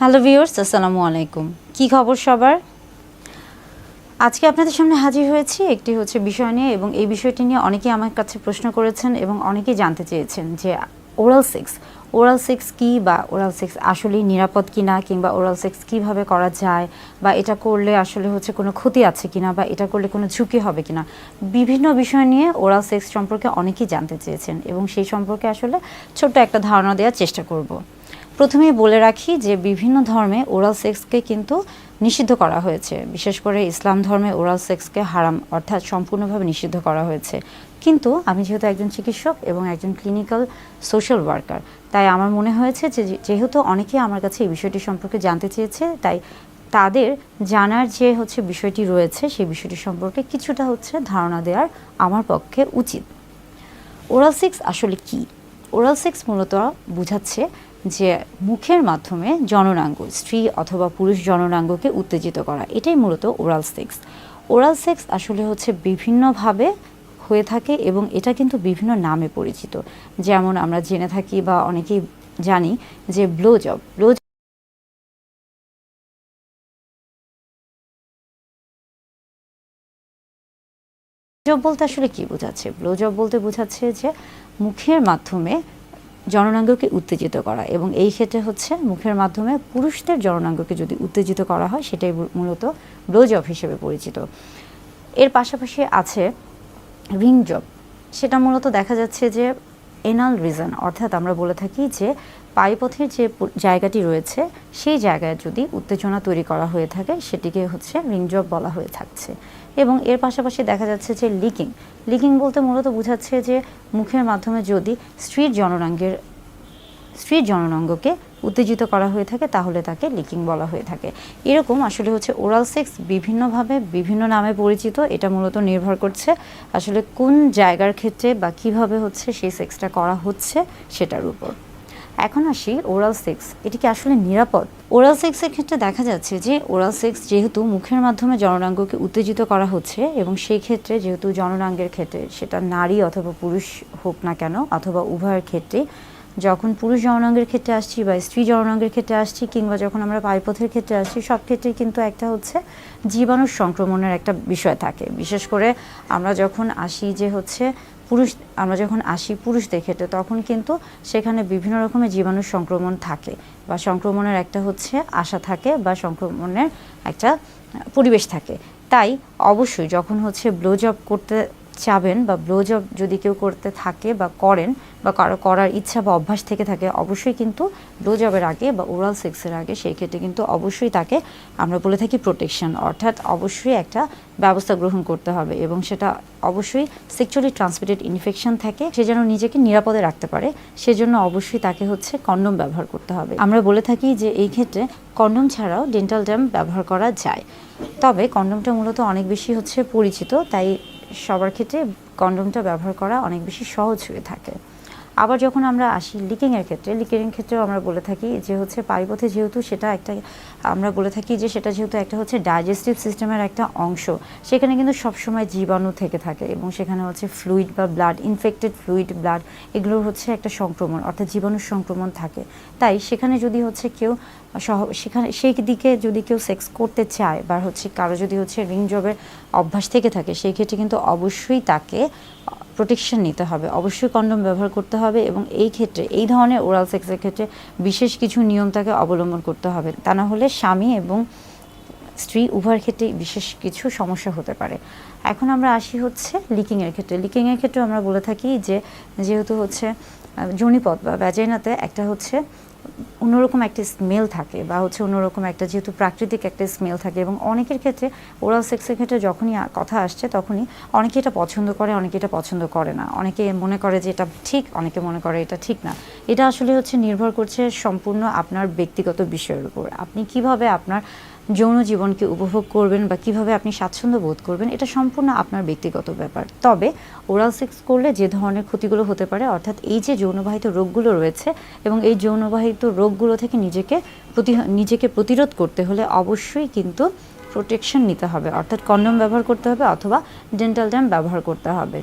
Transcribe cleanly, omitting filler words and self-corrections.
Hello viewers, আসসালামু আলাইকুম। কি খবর সবার? আজকে আপনাদের সামনে হাজির হয়েছি একটি বিষয় নিয়ে, এবং এই বিষয়টি নিয়ে অনেকেই আমার কাছে প্রশ্ন করেছেন এবং অনেকেই জানতে চেয়েছেন যে ওরাল সেক্স কি, বা ওরাল সেক্স আসলেই নিরাপদ কিনা, কিংবা ওরাল সেক্স কিভাবে করা যায়, বা এটা করলে আসলে কোনো ক্ষতি আছে কিনা, বা এটা করলে কোনো ঝুঁকি হবে কিনা। বিভিন্ন বিষয় নিয়ে ওরাল সেক্স সম্পর্কে অনেকেই জানতে চেয়েছেন, এবং সেই সম্পর্কে আসলে ছোট্ট একটা ধারণা দেওয়ার চেষ্টা করব। প্রথমেই বলে রাখি যে বিভিন্ন ধর্মে ওরাল সেক্সকে কিন্তু নিষিদ্ধ করা হয়েছে। বিশেষ করে ইসলাম ধর্মে ওরাল সেক্সকে হারাম, অর্থাৎ সম্পূর্ণভাবে নিষিদ্ধ করা হয়েছে। কিন্তু আমি যেহেতু একজন চিকিৎসক এবং একজন ক্লিনিক্যাল সোশ্যাল ওয়ার্কার, তাই আমার মনে হয়েছে যে যেহেতু অনেকেই আমার কাছে এই বিষয়টি সম্পর্কে জানতে চেয়েছে, তাই তাদের জানার যে বিষয়টি রয়েছে সেই বিষয়টি সম্পর্কে কিছুটা ধারণা দেওয়ার আমার পক্ষে উচিত। ওরাল সেক্স আসলে কি? ওরাল সেক্স মূলত বোঝাচ্ছে যে মুখের মাধ্যমে জননাঙ্গ, স্ত্রী অথবা পুরুষ জননাঙ্গকে উত্তেজিত করা, এটাই মূলত ওরাল সেক্স। ওরাল সেক্স আসলে বিভিন্নভাবে হয়ে থাকে, এবং এটা কিন্তু বিভিন্ন নামে পরিচিত। যেমন আমরা জেনে থাকি বা অনেকেই জানি যে ব্লো জব বলতে আসলে কি বোঝাচ্ছে? ব্লো জব বলতে বোঝাচ্ছে যে মুখের মাধ্যমে জননাঙ্গকে উত্তেজিত করা, এবং এই ক্ষেত্রে মুখের মাধ্যমে পুরুষদের জননাঙ্গকে যদি উত্তেজিত করা হয়, সেটাই মূলত ব্লো জব হিসেবে পরিচিত। এর পাশাপাশি আছে রিং জব। সেটা মূলত দেখা যাচ্ছে যে এনাল রিজন, অর্থাৎ আমরা বলে থাকি যে পায়ুপথের যে জায়গাটি রয়েছে সেই জায়গায় যদি উত্তেজনা তৈরি করা হয়ে থাকে, সেটিকে রিং জব বলা হয়ে থাকছে। এবং এর পাশাপাশি দেখা যাচ্ছে যে লিকিং বলতে মূলত বোঝাচ্ছে যে মুখের মাধ্যমে যদি স্ত্রীর জননাঙ্গকে উত্তেজিত করা হয়ে থাকে, তাহলে তাকে লিকিং বলা হয়ে থাকে। এরকম আসলে ওরাল সেক্স বিভিন্নভাবে বিভিন্ন নামে পরিচিত। এটা মূলত নির্ভর করছে আসলে কোন জায়গার ক্ষেত্রে বা কিভাবে সেই সেক্সটা করা হচ্ছে সেটার উপর। এখন আসি ওরাল সেক্স, এটি কি আসলে নিরাপদ? ওরাল সেক্সের ক্ষেত্রে দেখা যাচ্ছে যে ওরাল সেক্স যেহেতু মুখের মাধ্যমে জননাঙ্গকে উত্তেজিত করা হচ্ছে, এবং সেই ক্ষেত্রে যেহেতু জননাঙ্গের ক্ষেত্রে সেটা নারী অথবা পুরুষ হোক না কেন, অথবা উভয়ের ক্ষেত্রে, যখন পুরুষ জননাঙ্গের ক্ষেত্রে আসছি বা স্ত্রী জননাঙ্গের ক্ষেত্রে আসছি, কিংবা যখন আমরা পায়ুপথের ক্ষেত্রে আসছি, সব ক্ষেত্রেই কিন্তু একটা জীবাণুর সংক্রমণের একটা বিষয় থাকে। বিশেষ করে আমরা যখন আসি পুরুষদের ক্ষেত্রে, তখন কিন্তু সেখানে বিভিন্ন রকমের জীবাণুর সংক্রমণ থাকে, বা সংক্রমণের একটা আশা থাকে, বা সংক্রমণের একটা পরিবেশ থাকে। তাই অবশ্যই যখন ব্লো জব করতে চাবেন, বা ব্লো জব যদি কেউ করতে থাকে বা করেন, বা কারো করার ইচ্ছা বা অভ্যাস থেকে থাকে, অবশ্যই কিন্তু ব্লো জবের আগে বা ওরাল সেক্সের আগে সেই ক্ষেত্রে কিন্তু অবশ্যই তাকে আমরা বলে থাকি প্রোটেকশন, অর্থাৎ অবশ্যই একটা ব্যবস্থা গ্রহণ করতে হবে, এবং সেটা অবশ্যই সেক্সুয়ালি ট্রান্সমিটেড ইনফেকশন থাকে, সে যেন নিজেকে নিরাপদে রাখতে পারে, সেজন্য অবশ্যই তাকে কন্ডোম ব্যবহার করতে হবে। আমরা বলে থাকি যে এই ক্ষেত্রে কন্ডোম ছাড়াও ডেন্টাল ড্যাম ব্যবহার করা যায়, তবে কন্ডোমটা মূলত অনেক বেশি পরিচিত, তাই সবার ক্ষেত্রে কন্ডোমটা ব্যবহার করা অনেক বেশি সহজ হয়ে থাকে। আবার যখন আমরা আসি লিকিংয়ের ক্ষেত্রেও আমরা বলে থাকি যে পায়ুপথে যেহেতু সেটা একটা, আমরা বলে থাকি যে সেটা যেহেতু একটা ডাইজেস্টিভ সিস্টেমের একটা অংশ, সেখানে কিন্তু সবসময় জীবাণু থেকে থাকে, এবং সেখানে ফ্লুইড বা ব্লাড, ইনফেক্টেড ফ্লুইড ব্লাড, এগুলোর একটা সংক্রমণ, অর্থাৎ জীবাণুর সংক্রমণ থাকে। তাই সেখানে যদি কেউ সেই দিকে যদি কেউ সেক্স করতে চায়, বা কারো যদি রিং জবের অভ্যাস থেকে থাকে, সেই ক্ষেত্রে কিন্তু অবশ্যই তাকে প্রোটেকশন নিতে হবে, অবশ্যই কন্ডোম ব্যবহার করতে হবে, এবং এই ক্ষেত্রে এই ধরনের ওরাল সেক্সের ক্ষেত্রে বিশেষ কিছু নিয়ম তাকে অবলম্বন করতে হবে, তা না হলে স্বামী এবং স্ত্রী উভয়ের ক্ষেত্রে বিশেষ কিছু সমস্যা হতে পারে। এখন আমরা আসি লিকিংয়ের ক্ষেত্রে আমরা বলে থাকি যে যেহেতু যোনিপথ বা ভ্যাজাইনাতে একটা অন্যরকম একটা স্মেল থাকে, বা অন্যরকম একটা যেহেতু প্রাকৃতিক একটা স্মেল থাকে, এবং অনেকের ক্ষেত্রে ওরাল সেক্সের ক্ষেত্রে যখনই কথা আসছে, তখনই অনেকে এটা পছন্দ করে, অনেকে এটা পছন্দ করে না, অনেকে মনে করে যে এটা ঠিক, অনেকে মনে করে এটা ঠিক না। এটা আসলে নির্ভর করছে সম্পূর্ণ আপনার ব্যক্তিগত বিষয়ের উপর। আপনি কিভাবে আপনার যৌন জীবনকে উপভোগ করবেন, বা কিভাবে আপনি স্বাচ্ছন্দ্য বোধ করবেন, এটা সম্পূর্ণ আপনার ব্যক্তিগত ব্যাপার। তবে ওরাল সেক্স করলে যে ধরনের ক্ষতিগুলো হতে পারে, অর্থাৎ এই যে যৌনবাহিত রোগগুলো রয়েছে, এবং এই যৌনবাহিত রোগগুলো থেকে নিজেকে প্রতিরোধ করতে হলে অবশ্যই কিন্তু প্রোটেকশন নিতে হবে, অর্থাৎ কন্ডোম ব্যবহার করতে হবে, অথবা ডেন্টাল ড্যাম ব্যবহার করতে হবে।